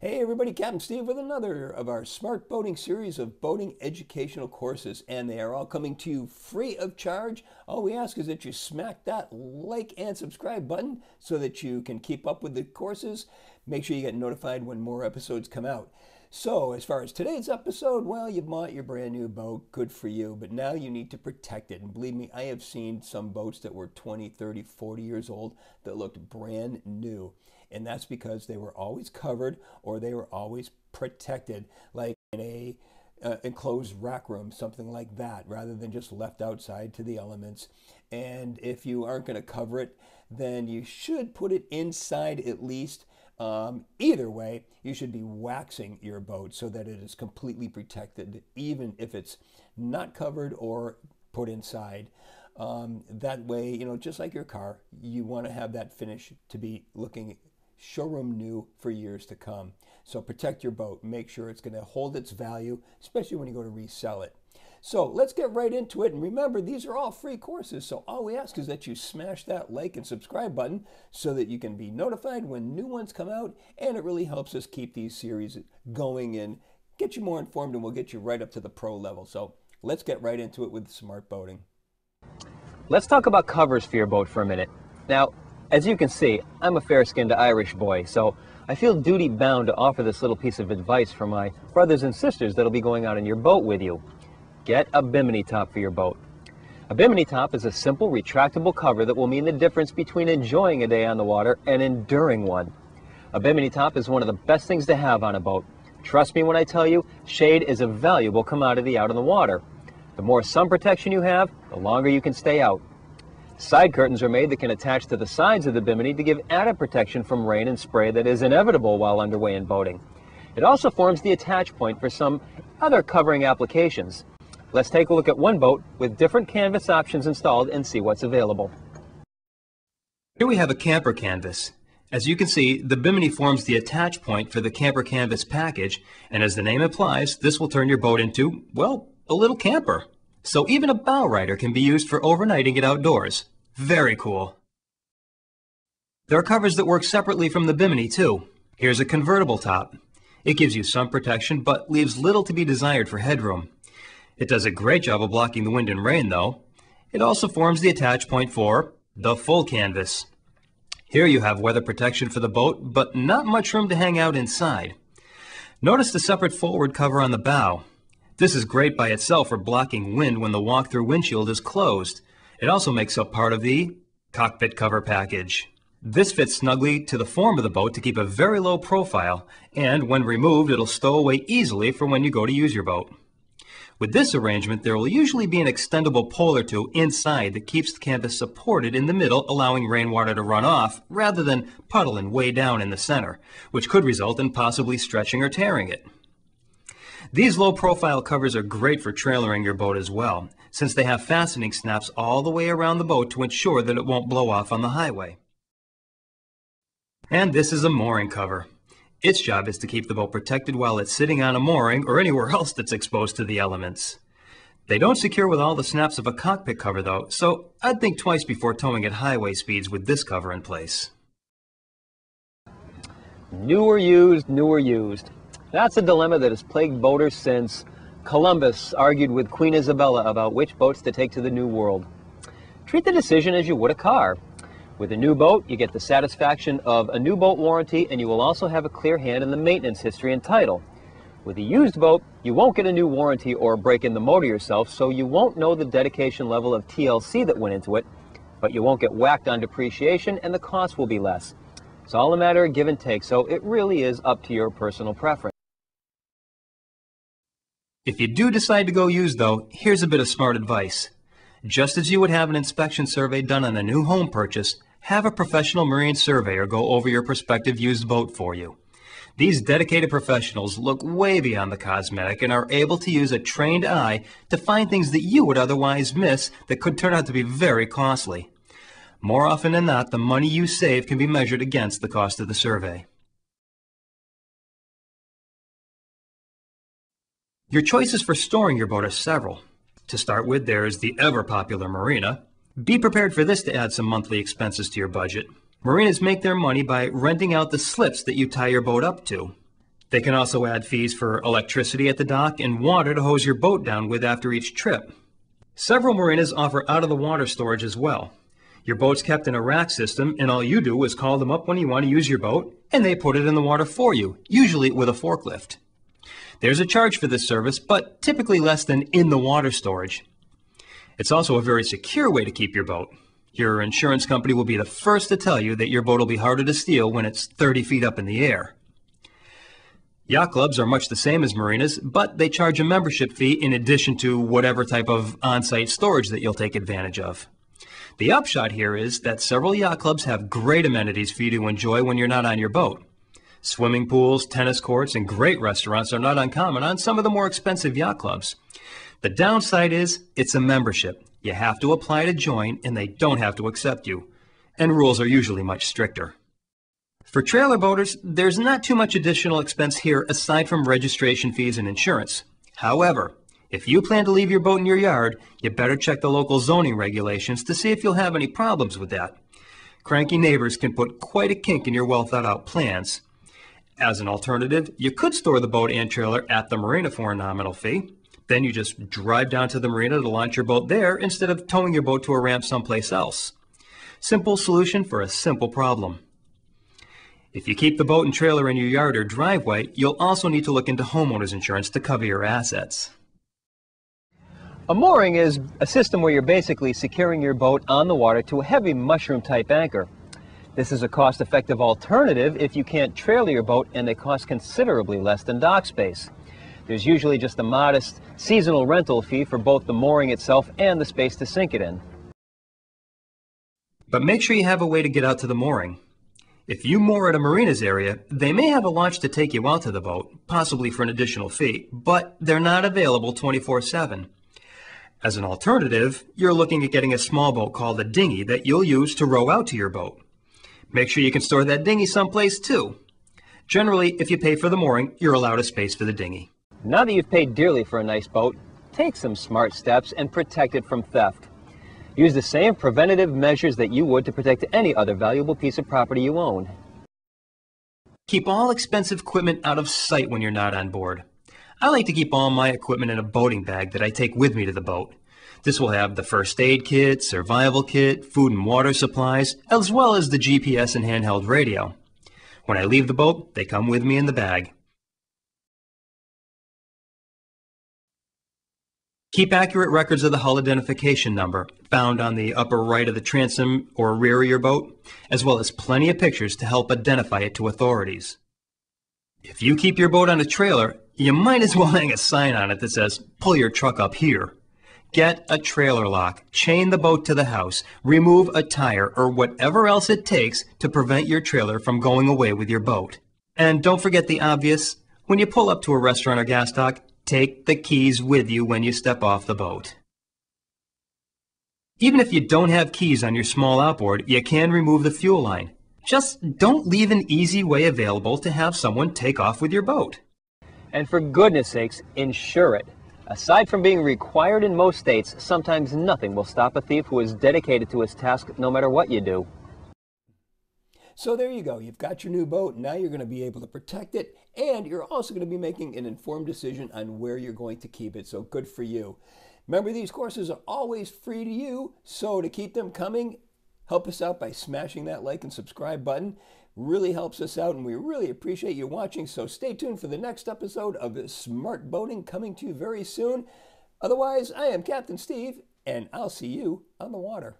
Hey everybody, Captain Steve with another of our Smart Boating series of boating educational courses, and they are all coming to you free of charge. All we ask is that you smack that like and subscribe button so that you can keep up with the courses. Make sure you get notified when more episodes come out. So as far as today's episode, well, you bought your brand new boat, good for you, but now you need to protect it. And believe me, I have seen some boats that were 20, 30, 40 years old that looked brand new. And that's because they were always covered or they were always protected, like in a enclosed rack room, something like that, rather than just left outside to the elements. And if you aren't going to cover it, then you should put it inside at least. Either way, you should be waxing your boat so that it is completely protected, even if it's not covered or put inside. That way, just like your car, you want to have that finish to be looking showroom new for years to come. So protect your boat. Make sure it's going to hold its value, especially when you go to resell it. So let's get right into it. And remember, these are all free courses. So all we ask is that you smash that like and subscribe button so that you can be notified when new ones come out. And it really helps us keep these series going and get you more informed, and we'll get you right up to the pro level. So let's get right into it with smart boating. Let's talk about covers for your boat for a minute. Now, as you can see, I'm a fair-skinned Irish boy, so I feel duty-bound to offer this little piece of advice for my brothers and sisters that'll be going out in your boat with you. Get a bimini top for your boat. A bimini top is a simple, retractable cover that will mean the difference between enjoying a day on the water and enduring one. A bimini top is one of the best things to have on a boat. Trust me when I tell you, shade is a valuable commodity out on the water. The more sun protection you have, the longer you can stay out. Side curtains are made that can attach to the sides of the bimini to give added protection from rain and spray that is inevitable while underway in boating. It also forms the attach point for some other covering applications. Let's take a look at one boat with different canvas options installed and see what's available. Here we have a camper canvas. As you can see, the bimini forms the attach point for the camper canvas package, and as the name implies, this will turn your boat into, well, a little camper. So even a bow rider can be used for overnighting it outdoors. Very cool. There are covers that work separately from the bimini too. Here's a convertible top. It gives you sun protection but leaves little to be desired for headroom. It does a great job of blocking the wind and rain though. It also forms the attach point for the full canvas. Here you have weather protection for the boat, but not much room to hang out inside. Notice the separate forward cover on the bow. This is great by itself for blocking wind when the walk-through windshield is closed. It also makes up part of the cockpit cover package. This fits snugly to the form of the boat to keep a very low profile, and when removed, it'll stow away easily for when you go to use your boat. With this arrangement, there will usually be an extendable pole or two inside that keeps the canvas supported in the middle, allowing rainwater to run off rather than puddling way down in the center, which could result in possibly stretching or tearing it. These low-profile covers are great for trailering your boat as well, since they have fastening snaps all the way around the boat to ensure that it won't blow off on the highway. And this is a mooring cover. Its job is to keep the boat protected while it's sitting on a mooring or anywhere else that's exposed to the elements. They don't secure with all the snaps of a cockpit cover though, so I'd think twice before towing at highway speeds with this cover in place. New or used, new or used. That's a dilemma that has plagued boaters since Columbus argued with Queen Isabella about which boats to take to the New World. Treat the decision as you would a car. With a new boat, you get the satisfaction of a new boat warranty, and you will also have a clear hand in the maintenance history and title. With a used boat, you won't get a new warranty or break in the motor yourself, so you won't know the dedication level of TLC that went into it, but you won't get whacked on depreciation, and the cost will be less. It's all a matter of give and take, so it really is up to your personal preference. If you do decide to go used though, here's a bit of smart advice. Just as you would have an inspection survey done on a new home purchase, have a professional marine surveyor go over your prospective used boat for you. These dedicated professionals look way beyond the cosmetic and are able to use a trained eye to find things that you would otherwise miss that could turn out to be very costly. More often than not, the money you save can be measured against the cost of the survey. Your choices for storing your boat are several. To start with, there is the ever-popular marina. Be prepared for this to add some monthly expenses to your budget. Marinas make their money by renting out the slips that you tie your boat up to. They can also add fees for electricity at the dock and water to hose your boat down with after each trip. Several marinas offer out-of-the-water storage as well. Your boat's kept in a rack system, and all you do is call them up when you want to use your boat, and they put it in the water for you, usually with a forklift. There's a charge for this service, but typically less than in-the-water storage. It's also a very secure way to keep your boat. Your insurance company will be the first to tell you that your boat will be harder to steal when it's 30 feet up in the air. Yacht clubs are much the same as marinas, but they charge a membership fee in addition to whatever type of on-site storage that you'll take advantage of. The upshot here is that several yacht clubs have great amenities for you to enjoy when you're not on your boat. Swimming pools, tennis courts, and great restaurants are not uncommon on some of the more expensive yacht clubs. The downside is it's a membership. You have to apply to join, and they don't have to accept you. And rules are usually much stricter. For trailer boaters, there's not too much additional expense here aside from registration fees and insurance. However, if you plan to leave your boat in your yard, you better check the local zoning regulations to see if you'll have any problems with that. Cranky neighbors can put quite a kink in your well-thought-out plans. As an alternative, you could store the boat and trailer at the marina for a nominal fee. Then you just drive down to the marina to launch your boat there instead of towing your boat to a ramp someplace else. Simple solution for a simple problem. If you keep the boat and trailer in your yard or driveway, you'll also need to look into homeowners insurance to cover your assets. A mooring is a system where you're basically securing your boat on the water to a heavy mushroom-type anchor. This is a cost-effective alternative if you can't trailer your boat, and they cost considerably less than dock space. There's usually just a modest seasonal rental fee for both the mooring itself and the space to sink it in. But make sure you have a way to get out to the mooring. If you moor at a marina's area, they may have a launch to take you out to the boat, possibly for an additional fee, but they're not available 24/7. As an alternative, you're looking at getting a small boat called a dinghy that you'll use to row out to your boat. Make sure you can store that dinghy someplace too. Generally, if you pay for the mooring, you're allowed a space for the dinghy. Now that you've paid dearly for a nice boat, take some smart steps and protect it from theft. Use the same preventative measures that you would to protect any other valuable piece of property you own. Keep all expensive equipment out of sight when you're not on board. I like to keep all my equipment in a boating bag that I take with me to the boat. This will have the first aid kit, survival kit, food and water supplies, as well as the GPS and handheld radio. When I leave the boat, they come with me in the bag. Keep accurate records of the hull identification number found on the upper right of the transom or rear of your boat, as well as plenty of pictures to help identify it to authorities. If you keep your boat on a trailer, you might as well hang a sign on it that says, "Pull your truck up here." Get a trailer lock, chain the boat to the house, remove a tire or whatever else it takes to prevent your trailer from going away with your boat. And don't forget the obvious, when you pull up to a restaurant or gas dock, take the keys with you when you step off the boat. Even if you don't have keys on your small outboard, you can remove the fuel line. Just don't leave an easy way available to have someone take off with your boat. And for goodness sakes, insure it. Aside from being required in most states, sometimes nothing will stop a thief who is dedicated to his task no matter what you do. So there you go. You've got your new boat. Now you're going to be able to protect it, and you're also going to be making an informed decision on where you're going to keep it. So good for you. Remember, these courses are always free to you. So to keep them coming, help us out by smashing that like and subscribe button. Really helps us out, and we really appreciate you watching. So stay tuned for the next episode of Smart Boating coming to you very soon. Otherwise, I am Captain Steve, and I'll see you on the water.